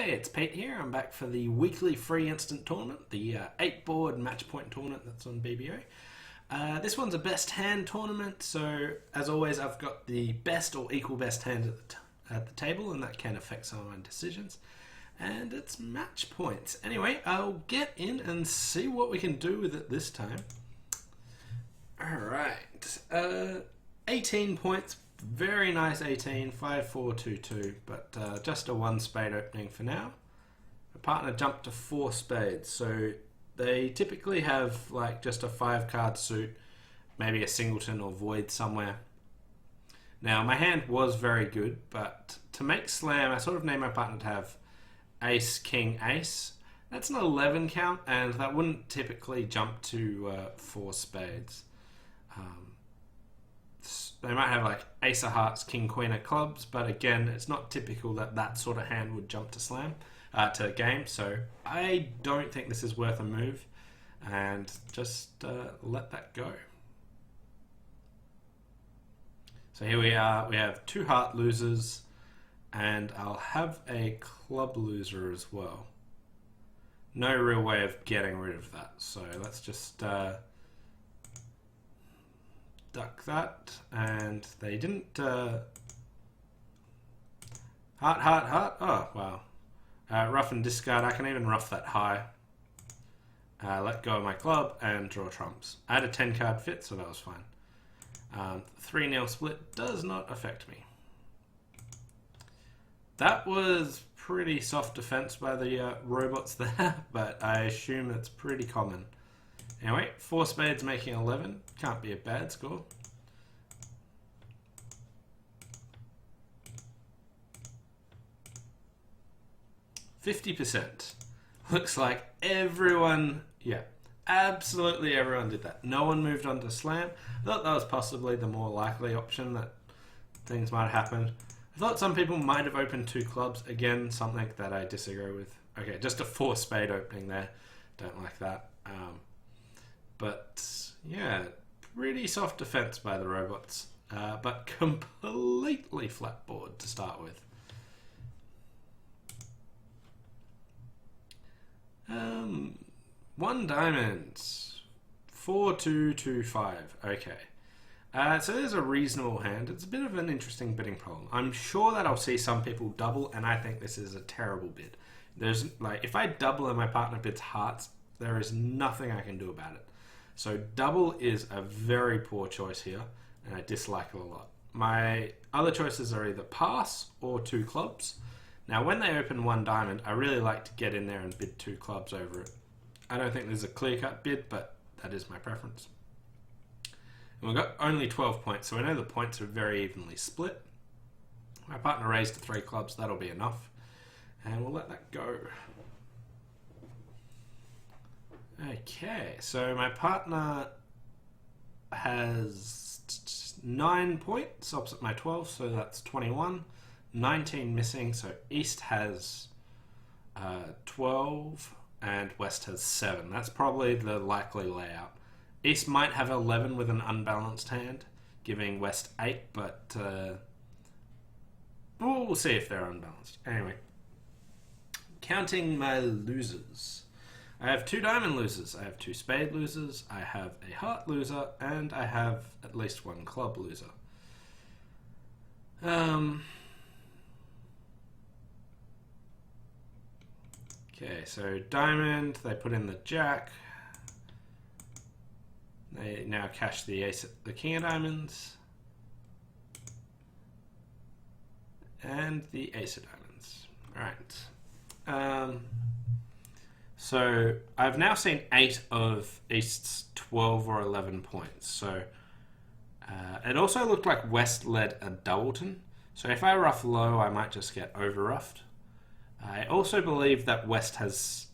G'day, it's Pete here. I'm back for the weekly free instant tournament, the 8-board match point tournament that's on BBO. This one's a best hand tournament, so as always I've got the best or equal best hand at the table, and that can affect some of my decisions. And it's match points. Anyway, I'll get in and see what we can do with it this time. Alright, 18 points. Very nice 18, 5, 4, 2, 2, but just a 1 spade opening for now. My partner jumped to 4 spades, so they typically have like just a 5 card suit, maybe a singleton or void somewhere. Now my hand was very good, but to make slam I sort of need my partner to have ace, king, ace. That's an 11 count, and that wouldn't typically jump to 4 spades. They might have like ace of hearts, king, queen of clubs, but again, it's not typical that that sort of hand would jump to slam, to game. So I don't think this is worth a move, and just let that go. So here we are. We have 2 heart losers, and I'll have a club loser as well. No real way of getting rid of that. So let's just duck that, and they didn't heart, heart, heart. Oh wow. Rough and discard. I can even rough that high. Let go of my club and draw trumps. I had a 10 card fit, so that was fine. 3-0 split does not affect me. That was pretty soft defense by the robots there, but I assume it's pretty common. Anyway, 4 spades making 11. Can't be a bad score. %. Looks like everyone, yeah, absolutely everyone did that. No one moved on to slam. I thought that was possibly the more likely option, that things might happen. I thought some people might have opened 2 clubs. Again, something that I disagree with. Okay, just a 4 spade opening there. Don't like that. But yeah, pretty soft defense by the robots, but completely flat board to start with. 1 diamond, 4, 2, 2, 5. Okay, so there's a reasonable hand. It's a bit of an interesting bidding problem. I'm sure that I'll see some people double, and I think this is a terrible bid. There's like, if I double and my partner bids hearts, there is nothing I can do about it. So double is a very poor choice here, and I dislike it a lot. My other choices are either pass or 2 clubs. Now when they open 1 diamond, I really like to get in there and bid 2 clubs over it. I don't think there's a clear-cut bid, but that is my preference. And we've got only 12 points, so I know the points are very evenly split. My partner raised to 3 clubs, that'll be enough. And we'll let that go. Okay, so my partner has 9 points opposite my 12, so that's 21. 19 missing, so East has 12 and West has 7. That's probably the likely layout. East might have 11 with an unbalanced hand, giving West 8, but we'll see if they're unbalanced. Anyway, counting my losers. I have 2 diamond losers, I have 2 spade losers, I have a heart loser, and I have at least 1 club loser. Okay, so diamond, they put in the jack. They now cash the ace, the king of diamonds, and the ace of diamonds. All right. So I've now seen 8 of East's 12 or 11 points. So it also looked like West led a doubleton. So if I rough low, I might just get over roughed. I also believe that West has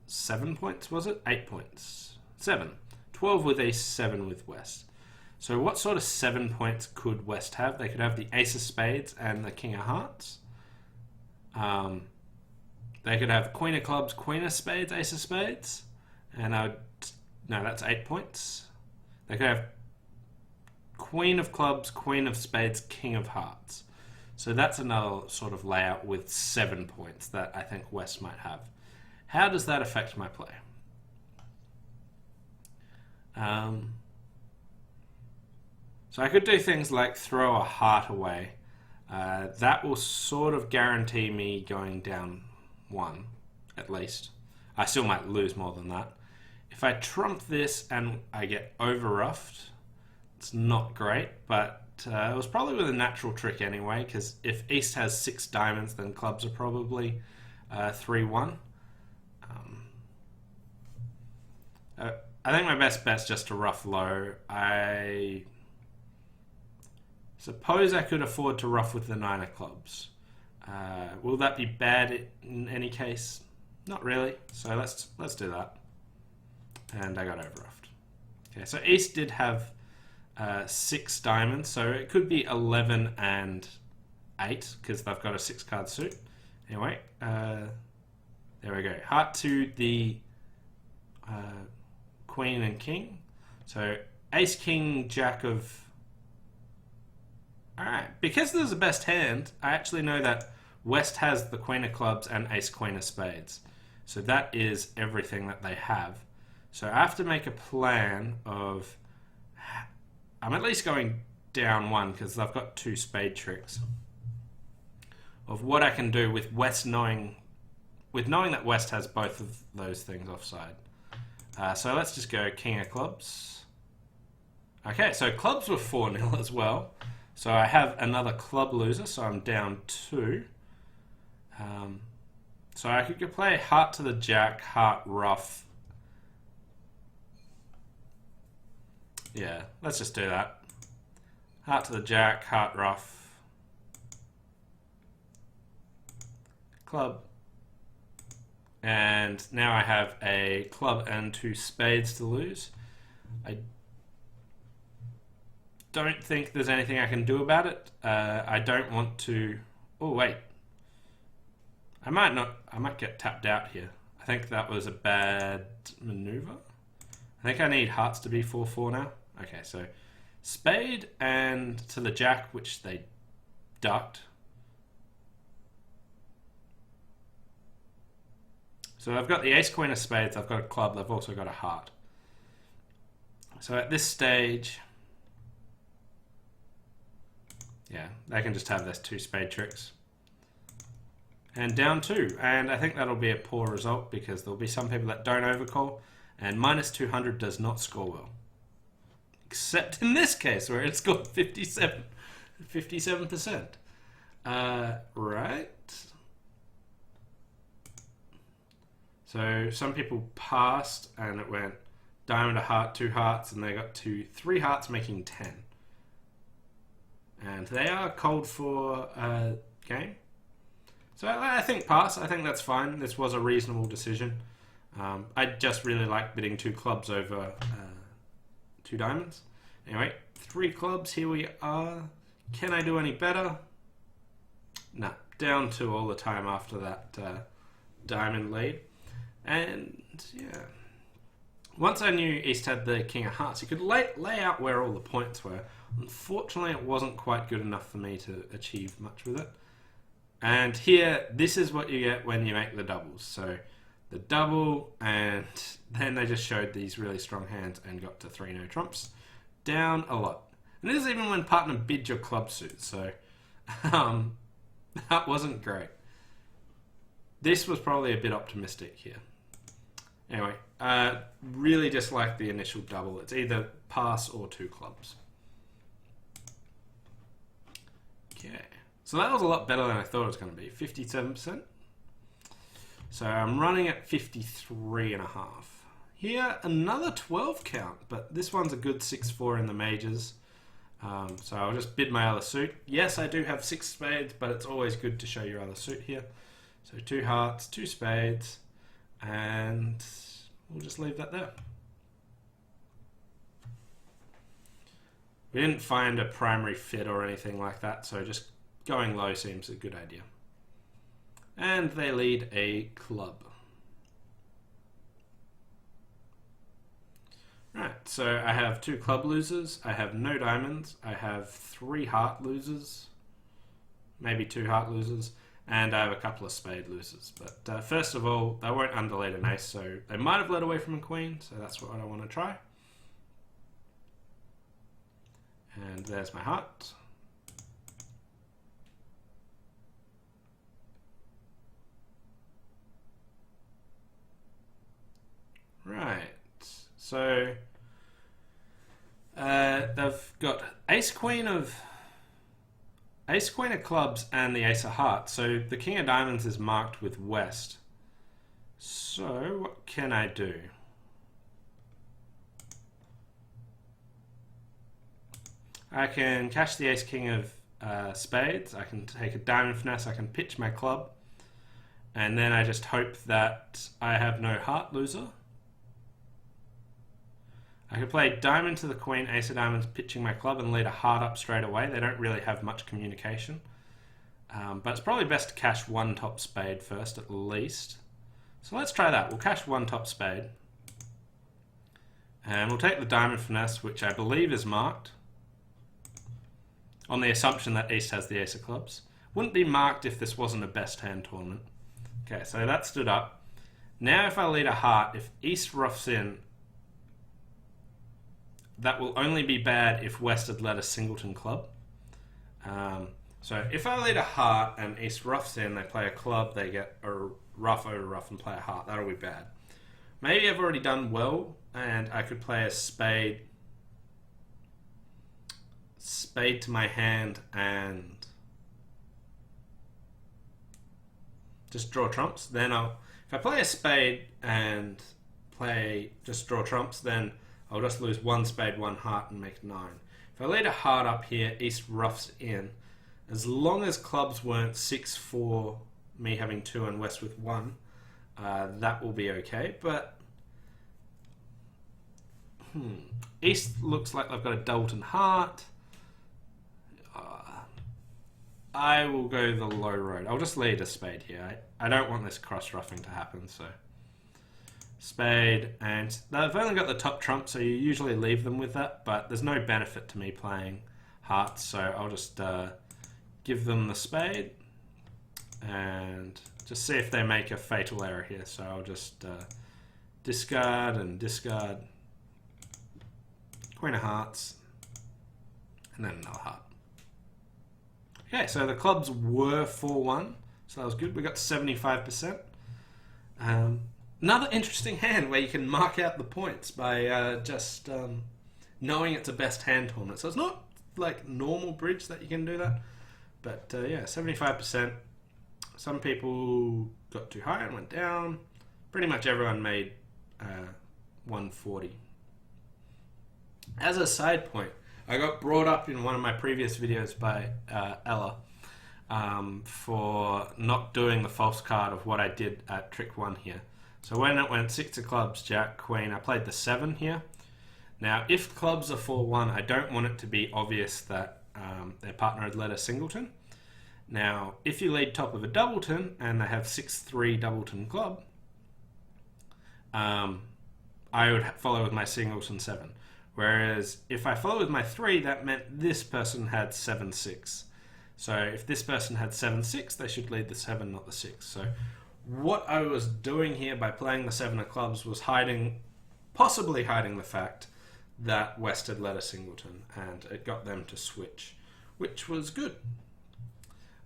7 points, was it? 8 points. 7. 12 with East, 7 with West. So what sort of 7 points could West have? They could have the ace of spades and the king of hearts. They could have queen of clubs, queen of spades, ace of spades. And no, that's 8 points. They could have queen of clubs, queen of spades, king of hearts. So that's another sort of layout with 7 points that I think West might have. How does that affect my play? So I could do things like throw a heart away. That will sort of guarantee me going down 1, at least. I still might lose more than that. If I trump this and I get overruffed, it's not great, but it was probably with a natural trick anyway, because if East has 6 diamonds, then clubs are probably 3-1. I think my best bet's just to ruff low. I suppose I could afford to ruff with the 9 of clubs. Will that be bad in any case? Not really. So let's do that. And I got overruffed. Okay, so East did have 6 diamonds, so it could be 11 and 8 because they've got a 6-card suit. Anyway, there we go. Heart to the Queen and King. So Ace, King, Jack of... Alright, because there's a best hand, I actually know that West has the Queen of Clubs and Ace, Queen of Spades. So that is everything that they have. So I have to make a plan of... I'm at least going down 1 because I've got 2 spade tricks. Of what I can do with West knowing... With knowing that West has both of those things offside. So let's just go King of Clubs. Okay, so clubs were 4-0 as well. So I have another club loser, so I'm down 2. So I could play heart to the Jack, heart ruff. Yeah, let's just do that. Heart to the Jack, heart ruff. Club. And now I have a club and 2 spades to lose. I don't think there's anything I can do about it. I don't want to... Oh, wait. I might get tapped out here. I think that was a bad maneuver. I think I need hearts to be 4-4 now. Okay, so spade and to the Jack, which they ducked. So I've got the Ace, Queen of Spades, I've got a club, they've also got a heart. So at this stage, yeah, they can just have their 2 spade tricks. And down 2, and I think that'll be a poor result because there'll be some people that don't overcall, and minus 200 does not score well. Except in this case where it scored 57%. Right. So some people passed and it went diamond, a heart, 2 hearts, and they got to 3 hearts, making 10. And they are cold for a game. So I think pass. I think that's fine. This was a reasonable decision. I just really like bidding 2 clubs over 2 diamonds. Anyway, 3 clubs. Here we are. Can I do any better? No. Down 2 all the time after that diamond lead. And yeah, once I knew East had the King of Hearts, you could lay out where all the points were. Unfortunately, it wasn't quite good enough for me to achieve much with it. And here, this is what you get when you make the doubles. So the double, and then they just showed these really strong hands and got to 3 no trumps. Down a lot. And this is even when partner bid your club suit. So that wasn't great. This was probably a bit optimistic here. Anyway, really dislike the initial double. It's either pass or 2 clubs. Okay. So that was a lot better than I thought it was going to be. 57%. So I'm running at 53.5. Here, another 12 count, but this one's a good 6-4 in the majors. So I'll just bid my other suit. Yes, I do have 6 spades, but it's always good to show your other suit here. So 2 hearts, 2 spades, and we'll just leave that there. We didn't find a primary fit or anything like that, so just going low seems a good idea. And they lead a club. Right, so I have 2 club losers, I have no diamonds, I have 3 heart losers. maybe 2 heart losers, and I have a couple of spade losers. But first of all, they won't underlead an ace, so they might have led away from a queen, so that's what I want to try. And there's my heart. Right, so they've got ace queen of clubs and the ace of hearts. So the king of diamonds is marked with west. So what can I do? I can cash the ace king of spades. I can take a diamond finesse. I can pitch my club, and then I just hope that I have no heart loser. I could play diamond to the queen, ace of diamonds, pitching my club, and lead a heart up straight away. They don't really have much communication. But it's probably best to cash 1 top spade first, at least. So let's try that. We'll cash 1 top spade. And we'll take the diamond finesse, which I believe is marked, on the assumption that East has the ace of clubs. Wouldn't be marked if this wasn't a best hand tournament. Okay, so that stood up. Now if I lead a heart, if East roughs in, that will only be bad if West had led a singleton club. So if I lead a heart and East roughs in, they play a club, they get a rough over rough and play a heart. That'll be bad. Maybe I've already done well and I could play a spade to my hand and just draw trumps. Then if I play a spade and just draw trumps, then I'll just lose 1 spade, 1 heart, and make 9. If I lead a heart up here, East roughs in. As long as clubs weren't 6-4, me having 2 and West with 1, that will be okay. But East looks like they've got a Doubleton heart. I will go the low road. I'll just lead a spade here. I don't want this cross roughing to happen, so spade, and they've only got the top trump, so you usually leave them with that, but there's no benefit to me playing hearts, so I'll just give them the spade and just see if they make a fatal error here. So I'll just discard and discard, queen of hearts, and then another heart. Okay, so the clubs were 4-1, so that was good. We got 75%. Another interesting hand where you can mark out the points by just knowing it's a best hand tournament. So it's not like normal bridge that you can do that, but yeah, 75%. Some people got too high and went down. Pretty much everyone made 140. As a side point, I got brought up in one of my previous videos by Ella for not doing the false card of what I did at trick 1 here. So when it went 6 of clubs, Jack, Queen, I played the 7 here. Now, if clubs are 4-1, I don't want it to be obvious that their partner had led a singleton. Now, if you lead top of a doubleton and they have 6-3 doubleton club, I would follow with my singleton 7. Whereas if I follow with my 3, that meant this person had 7-6. So if this person had 7-6, they should lead the 7, not the 6. So what I was doing here by playing the 7 of clubs was possibly hiding the fact that West had led a singleton, and it got them to switch, which was good.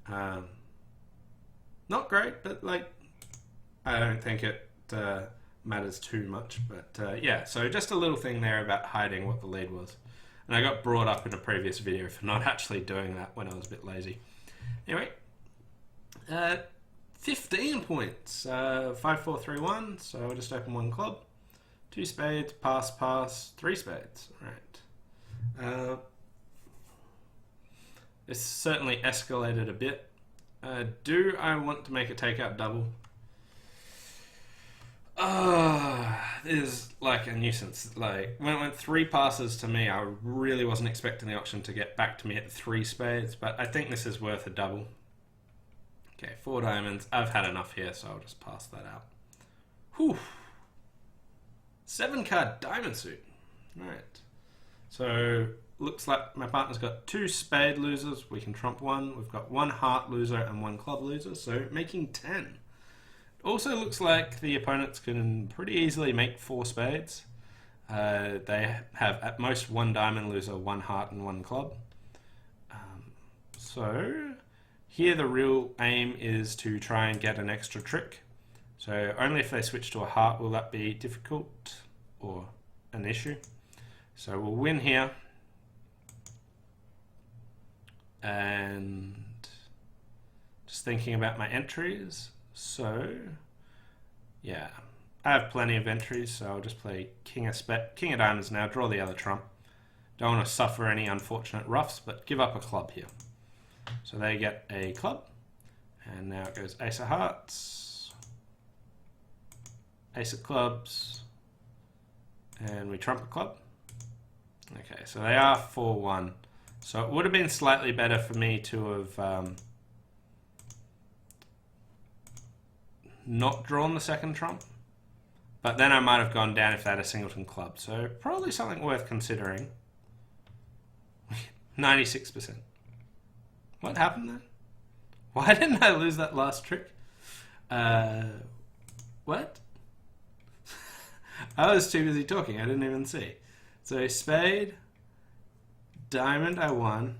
Not great, but like, I don't think it matters too much, but yeah, so just a little thing there about hiding what the lead was. And I got brought up in a previous video for not actually doing that when I was a bit lazy. Anyway, 15 points, 5-4-3-1, so I'll just open 1 club, 2 spades, pass, pass, 3 spades, right. This certainly escalated a bit. Do I want to make a takeout double? This is like a nuisance. Like, when it went 3 passes to me, I really wasn't expecting the option to get back to me at 3 spades, but I think this is worth a double. Okay, 4 diamonds. I've had enough here, so I'll just pass that out. Whew. 7 card diamond suit. Right. So looks like my partner's got 2 spade losers. We can trump 1. We've got 1 heart loser and 1 club loser, so making 10. Also looks like the opponents can pretty easily make 4 spades. They have at most 1 diamond loser, 1 heart and 1 club. So here the real aim is to try and get an extra trick. So only if they switch to a heart will that be difficult or an issue. So we'll win here. And just thinking about my entries. So yeah, I have plenty of entries, so I'll just play King of Diamonds now, draw the other trump. Don't want to suffer any unfortunate roughs, but give up a club here. So they get a club, and now it goes Ace of Hearts, Ace of Clubs, and we trump a club. Okay, so they are 4-1. So it would have been slightly better for me to have not drawn the second trump, but then I might have gone down if they had a singleton club. So probably something worth considering. 96%. What happened then? Why didn't I lose that last trick? What? I was too busy talking. I didn't even see. So spade, diamond, I won.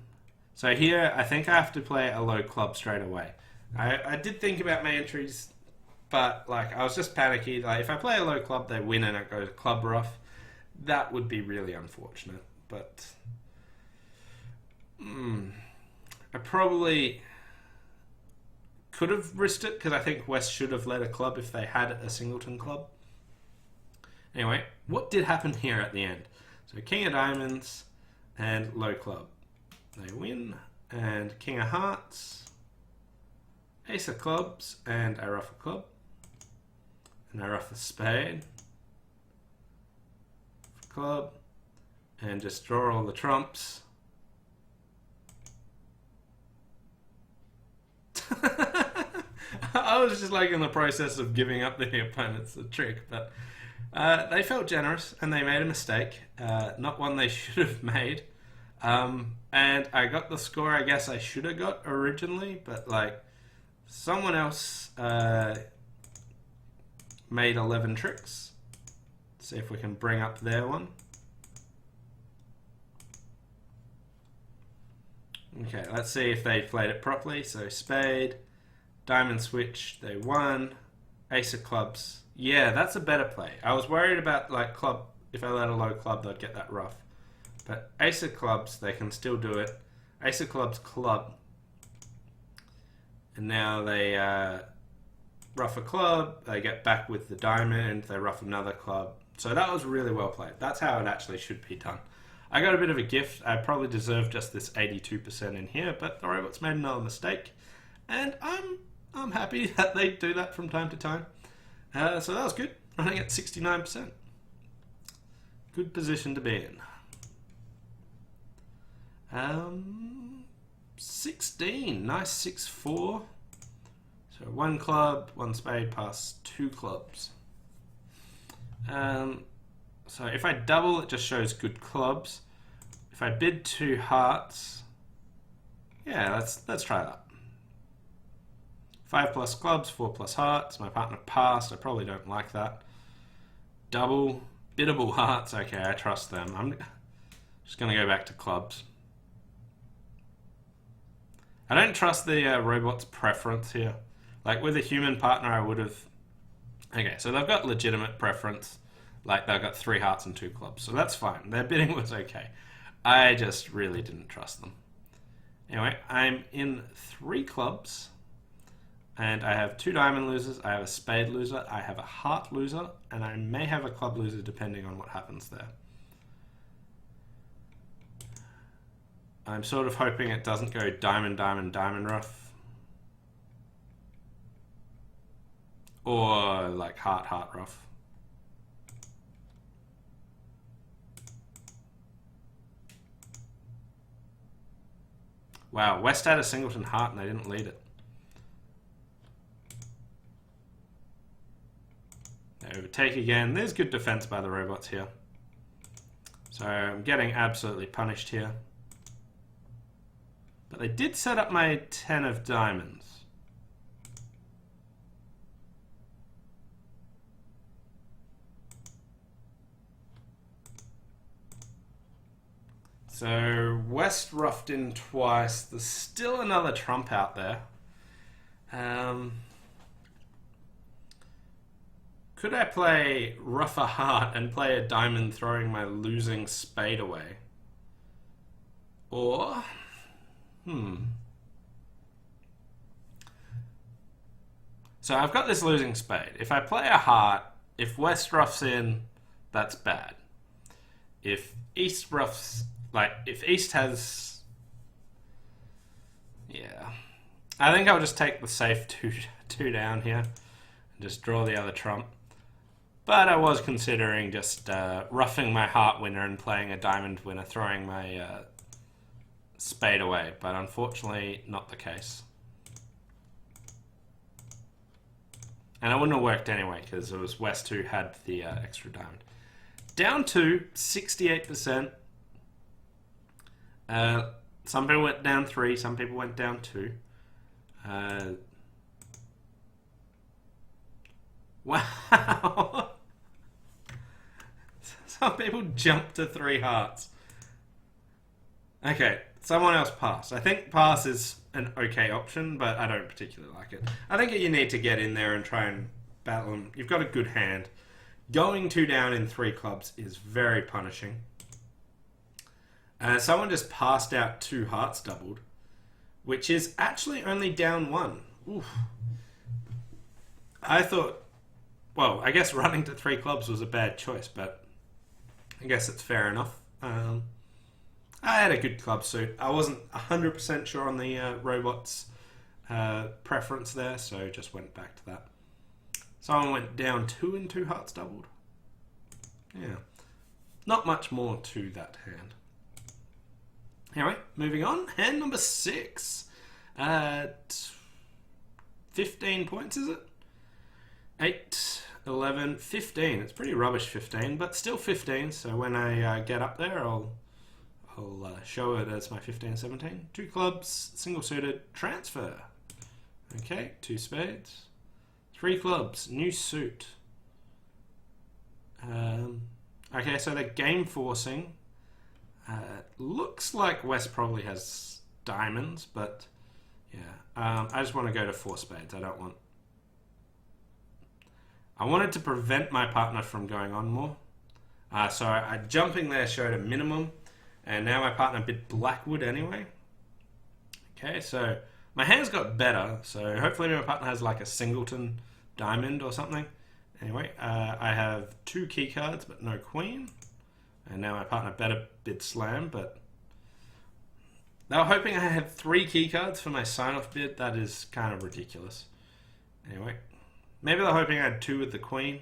So here, I think I have to play a low club straight away. I did think about my entries, but like I was just panicky. Like if I play a low club, they win and it goes club rough. That would be really unfortunate. But I probably could have risked it because I think West should have led a club if they had a singleton club. Anyway, what did happen here at the end? So King of Diamonds and low club. They win. And King of Hearts, Ace of Clubs, and I ruff a club. And I ruff a spade. Club. And just draw all the trumps. I was just like in the process of giving up the opponents the trick, but they felt generous and they made a mistake, not one they should have made. And I got the score I guess I should have got originally, but like someone else made 11 tricks. Let's see if we can bring up their one. Okay, let's see if they played it properly. So spade, diamond switch, they won. Ace of clubs. Yeah, that's a better play. I was worried about like club, if I let a low club, they'd get that rough. But ace of clubs, they can still do it. Ace of clubs, club. And now they rough a club, they get back with the diamond, they rough another club. So that was really well played. That's how it actually should be done. I got a bit of a gift. I probably deserved just this 82% in here, but the robots made another mistake. And I'm happy that they do that from time to time. So that was good. Running at 69%. Good position to be in. 16. Nice 6-4. So 1 club, 1 spade, pass 2 clubs. So if I double, it just shows good clubs. If I bid 2 hearts, yeah, let's try that. 5 plus clubs, 4 plus hearts. My partner passed. I probably don't like that. Double, biddable hearts. Okay, I trust them. I'm just going to go back to clubs. I don't trust the robot's preference here. Like with a human partner, I would have... Okay, so they've got legitimate preference. Like they've got 3 hearts and 2 clubs. So that's fine. Their bidding was okay. I just really didn't trust them. Anyway, I'm in 3 clubs. And I have 2 diamond losers. I have a spade loser. I have a heart loser. And I may have a club loser depending on what happens there. I'm sort of hoping it doesn't go diamond, diamond, diamond rough. Or like heart, heart rough. Wow, West had a singleton heart and they didn't lead it. They overtake again. There's good defense by the robots here. So I'm getting absolutely punished here. But they did set up my 10 of diamonds. So West roughed in twice. There's still another trump out there. Could I play rough a heart and play a diamond throwing my losing spade away? Or... So I've got this losing spade. If I play a heart, if West roughs in, that's bad. If East roughs... Like, if East has... Yeah. I think I'll just take the safe two down here. And just draw the other trump. But I was considering just roughing my heart winner and playing a diamond winner, throwing my spade away. But unfortunately, not the case. And it wouldn't have worked anyway, because it was West who had the extra diamond. Down to 68%. Some people went down 3, some people went down 2. Wow. Some people jumped to 3 hearts. Okay, someone else passed. I think pass is an okay option, but I don't particularly like it. I think you need to get in there and try and battle them. You've got a good hand. Going 2 down in 3 clubs is very punishing. Someone just passed out 2 hearts doubled, which is actually only down 1. Oof. I thought, well, I guess running to 3 clubs was a bad choice, but I guess it's fair enough. I had a good club suit. I wasn't 100% sure on the robot's preference there, so just went back to that. Someone went down 2 and 2 hearts doubled. Yeah. Not much more to that hand. Anyway, moving on. Hand number 6. 15 points, is it? 8, 11, 15. It's pretty rubbish 15, but still 15. So when I get up there, I'll show it as my 15, 17. 2 clubs, single suited, transfer. Okay, 2 spades. 3 clubs, new suit. Okay, so they're game forcing. Looks like West probably has diamonds, but yeah. I just want to go to 4 spades. I wanted to prevent my partner from going on more. So jumping there showed a minimum, and now my partner bid Blackwood anyway. Okay, so my hand's got better, so hopefully my partner has like a singleton diamond or something. Anyway, I have 2 key cards, but no queen. And now my partner better bid slam, but they were hoping I had 3 key cards for my sign-off bid. That is kind of ridiculous. Anyway, maybe they're hoping I had 2 with the queen.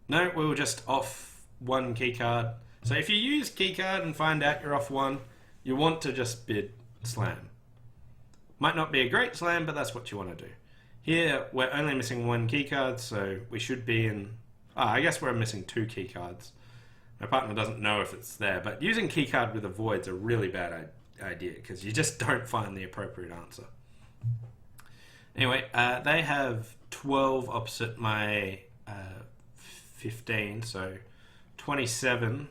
No, we were just off 1 key card. So if you use key card and find out you're off 1, you want to just bid slam. Might not be a great slam, but that's what you want to do. Here, we're only missing 1 key card, so we should be in... I guess we're missing 2 key cards. My partner doesn't know if it's there, but using keycard with a void's a really bad idea because you just don't find the appropriate answer. Anyway, they have 12 opposite my 15, so 27.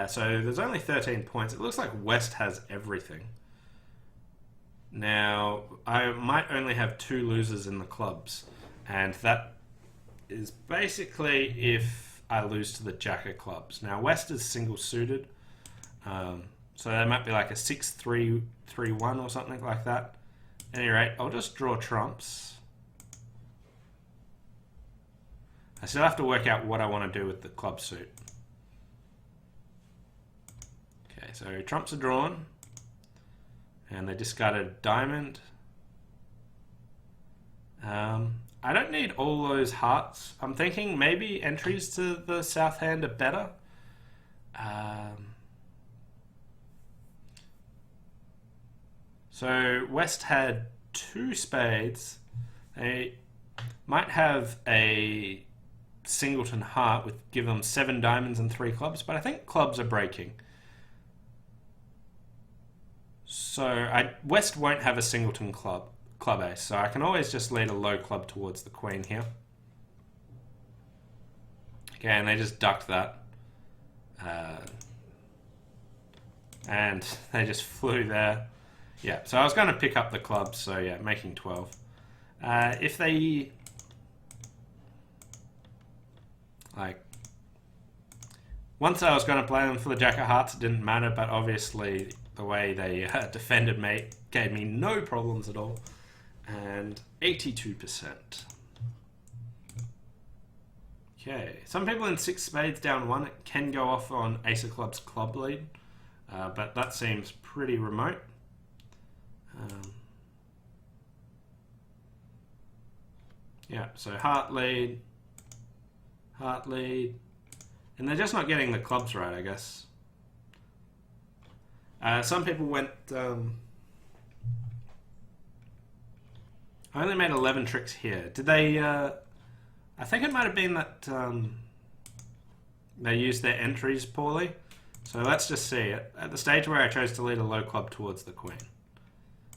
So there's only 13 points. It looks like West has everything. Now, I might only have 2 losers in the clubs, and that is basically if I lose to the Jack of clubs. Now, West is single suited, so they might be like a 6-3-3-1 or something like that. At any rate, I'll just draw trumps. I still have to work out what I want to do with the club suit. Okay, so trumps are drawn, and they discarded a diamond. I don't need all those hearts. I'm thinking maybe entries to the south hand are better. So West had 2 spades. They might have a singleton heart with give them 7 diamonds and 3 clubs, but I think clubs are breaking. So West won't have a singleton club ace, so I can always just lead a low club towards the queen here. Okay, and they just ducked that. And they just flew there. Yeah, so I was going to pick up the clubs, so yeah, making 12. If they... once I was going to play them for the Jack of Hearts, it didn't matter, but obviously the way they defended me gave me no problems at all. And 82%. Okay, some people in 6 spades down 1 can go off on Ace of Clubs club lead, but that seems pretty remote. Yeah, so heart lead, and they're just not getting the clubs right, I guess. Some people went... I only made 11 tricks here. Did they... I think it might have been that they used their entries poorly. So let's just see it. At the stage where I chose to lead a low club towards the queen.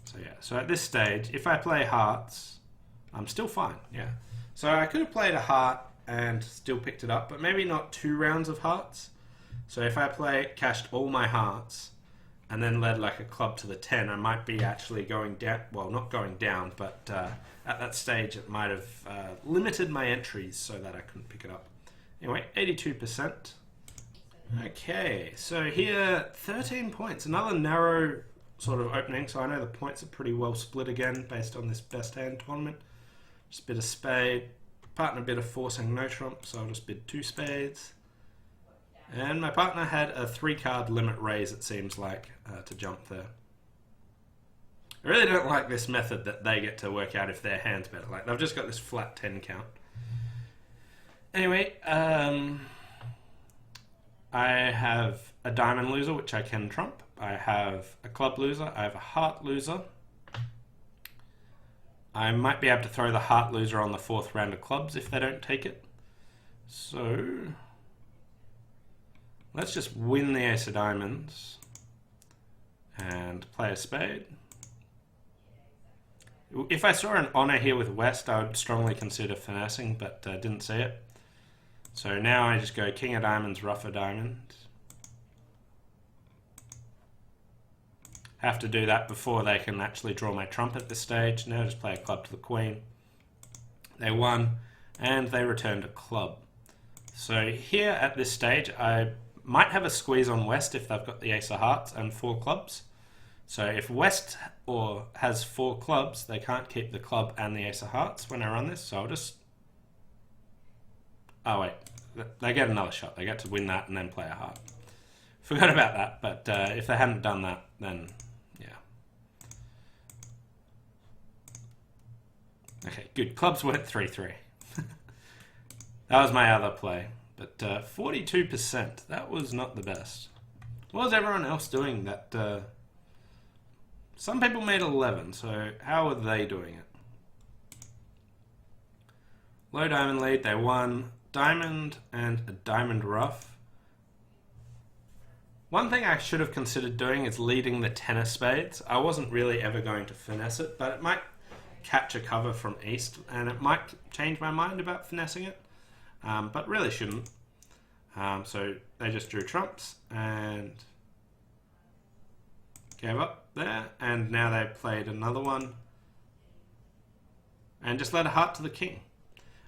So yeah, so at this stage, if I play hearts, I'm still fine, yeah. So I could have played a heart and still picked it up, but maybe not 2 rounds of hearts. So if I cashed all my hearts and then led like a club to the 10, I might be actually going down, well, not going down, but at that stage it might have limited my entries so that I couldn't pick it up. Anyway, 82%. Okay, so here, 13 points, another narrow sort of opening, so I know the points are pretty well split again based on this best hand tournament. Just a bit of spade, partner bid of forcing no trump, so I'll just bid 2 spades. And my partner had a 3-card limit raise, it seems like, to jump there. I really don't like this method that they get to work out if their hand's better. Like, they've just got this flat 10 count. Anyway, I have a diamond loser, which I can trump. I have a club loser. I have a heart loser. I might be able to throw the heart loser on the 4th round of clubs if they don't take it. So let's just win the ace of diamonds and play a spade. If I saw an honor here with West, I would strongly consider finessing, but didn't see it. So now I just go king of diamonds, rough of diamonds. Have to do that before they can actually draw my trump at this stage. Now just play a club to the queen. They won, and they returned a club. So here at this stage, I might have a squeeze on West if they've got the ace of hearts and 4 clubs. So if West has 4 clubs, they can't keep the club and the ace of hearts when I run this. So I'll just... Oh wait, they get another shot. They get to win that and then play a heart. Forgot about that, but if they hadn't done that, then yeah. Okay, good. Clubs went 3-3. That was my other play. But 42%, that was not the best. What was everyone else doing that... Some people made 11, so how are they doing it? Low diamond lead, they won diamond and a diamond rough. One thing I should have considered doing is leading the 10 of spades. I wasn't really ever going to finesse it, but it might catch a cover from east, and it might change my mind about finessing it, but really shouldn't. So they just drew trumps and gave up there, and now they played another one and just led a heart to the king.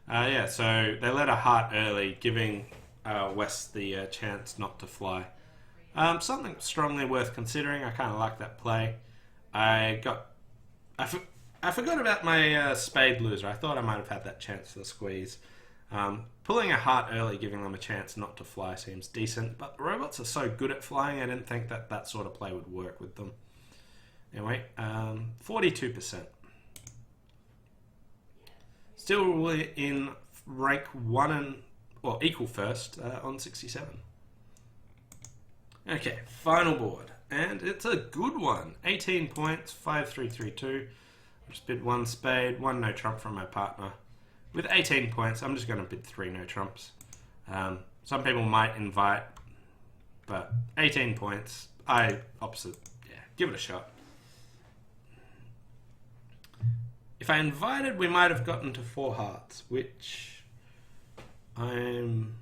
Yeah, so they led a heart early, giving West the chance not to fly. Something strongly worth considering. I kind of like that play. I forgot about my spade loser. I thought I might have had that chance for the squeeze. Pulling a heart early, giving them a chance not to fly, seems decent, but the robots are so good at flying, I didn't think that that sort of play would work with them. Anyway, 42%. Still in rank 1 or equal first on 67. Okay, final board, and it's a good one. 18 points, 5-3-3-2. Just bid 1 spade, 1 no trump from my partner. with 18 points, I'm just going to bid 3 no trumps. Some people might invite, but 18 points, opposite, yeah, give it a shot. If I invited, we might have gotten to 4 hearts, which I'm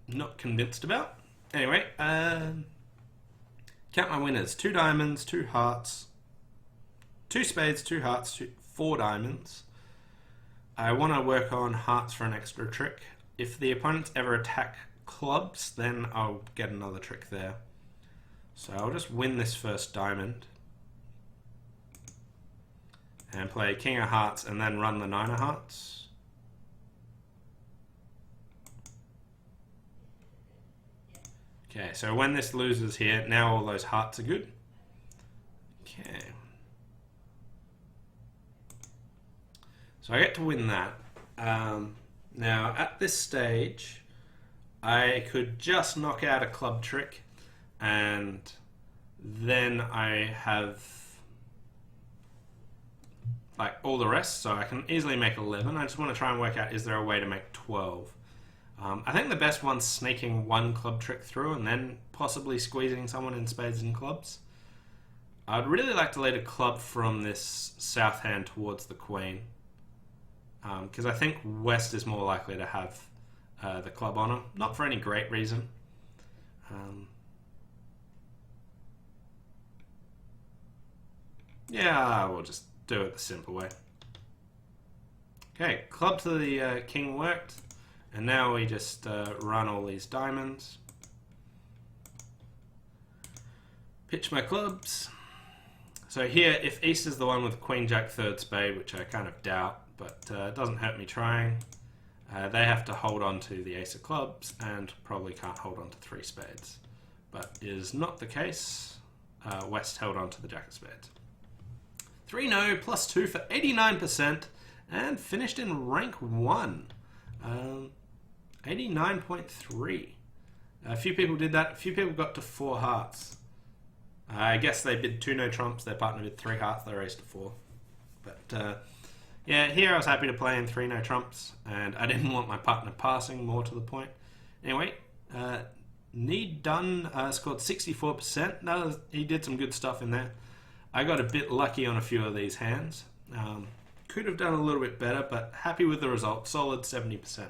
not convinced about. Anyway, count my winners. 2 diamonds, 2 hearts, 2 spades, 2 hearts, 4 diamonds. I want to work on hearts for an extra trick. If the opponents ever attack clubs, then I'll get another trick there. So I'll just win this first diamond and play king of hearts and then run the 9 of hearts. Okay, so when this loses here, now all those hearts are good. Okay. So I get to win that. Now, at this stage, I could just knock out a club trick, and then I have like all the rest, so I can easily make 11. I just want to try and work out, is there a way to make 12? I think the best one's sneaking 1 club trick through and then possibly squeezing someone in spades and clubs. I'd really like to lead a club from this south hand towards the queen, because I think West is more likely to have the club on him, not for any great reason. Yeah, we'll just do it the simple way. Okay, club to the king worked, and now we just run all these diamonds. Pitch my clubs. So here, if East is the one with Queen Jack 3rd spade, which I kind of doubt, but it doesn't hurt me trying. They have to hold on to the ace of clubs and probably can't hold on to 3 spades. But is not the case. West held on to the jack of spades. 3 no, plus 2 for 89% and finished in rank 1. 89.3. A few people did that. A few people got to 4 hearts. I guess they bid 2 no trumps. Their partner bid 3 hearts. They raised to 4. But yeah, here I was happy to play in 3 no trumps, and I didn't want my partner passing, more to the point. Anyway, Need Dunn scored 64%. He did some good stuff in there. I got a bit lucky on a few of these hands. Could have done a little bit better, but happy with the result. Solid 70%.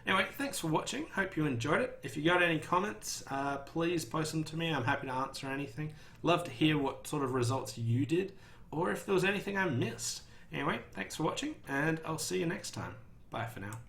Anyway, thanks for watching. Hope you enjoyed it. If you got any comments, please post them to me. I'm happy to answer anything. Love to hear what sort of results you did, or if there was anything I missed. Anyway, thanks for watching, and I'll see you next time. Bye for now.